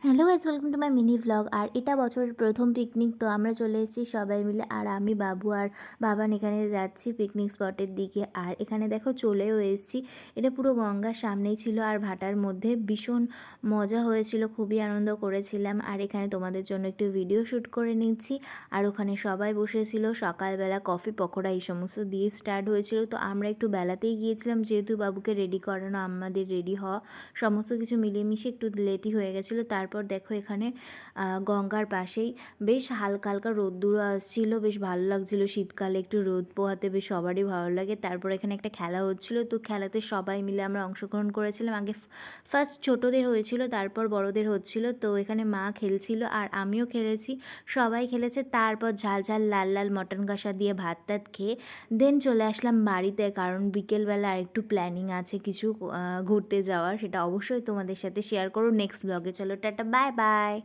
Hello guys, welcome to my mini vlog. আর এটা বছরের প্রথম পিকনিক, তো আমরা চলে এসেছি সবাই মিলে। আর আমি, বাবু আর বাবান এখানে যাচ্ছি পিকনিক স্পটের দিকে। আর এখানে দেখো চলেও এসেছি। এটা পুরো গঙ্গার সামনেই ছিল আর ভাটার মধ্যে ভীষণ মজা হয়েছিল, খুবই আনন্দ করেছিলাম। আর এখানে তোমাদের জন্য একটু ভিডিও শ্যুট করে নিচ্ছি। আর ওখানে সবাই বসেছিল, সকালবেলা কফি পকোড়া এই সমস্ত দিয়ে স্টার্ট হয়েছিল। তো আমরা একটু বেলাতেই গিয়েছিলাম, যেহেতু বাবুকে রেডি করানো, আমাদের রেডি হওয়া সমস্ত কিছু মিলিয়ে মিশিয়ে একটু লেটই হয়ে গেছিলো। তারপর দেখো এখানে গঙ্গার পাশেই বেশ হালকা হালকা রোদ্দুরও আসছিল, বেশ ভালো লাগছিল। শীতকালে একটু রোদ পোহাতে বেশ সবারই ভালো লাগে। তারপর এখানে একটা খেলা হচ্ছিল, তো খেলাতে সবাই মিলে আমরা অংশগ্রহণ করেছিলাম। আগে ফার্স্ট ছোটোদের হয়েছিল, তারপর বড়দের হচ্ছিল। তো এখানে মা খেলছিল আর আমিও খেলেছি, সবাই খেলেছে। তারপর ঝাল ঝাল লাল লাল মটন কষা দিয়ে ভাত টাত খেয়ে দেন চলে আসলাম বাড়িতে, কারণ বিকেলবেলা আরেকটু প্ল্যানিং আছে কিছু ঘুরতে যাওয়ার, সেটা অবশ্যই তোমাদের সাথে শেয়ার করো নেক্সট ব্লগে। চলো টাটা, বাই বাই।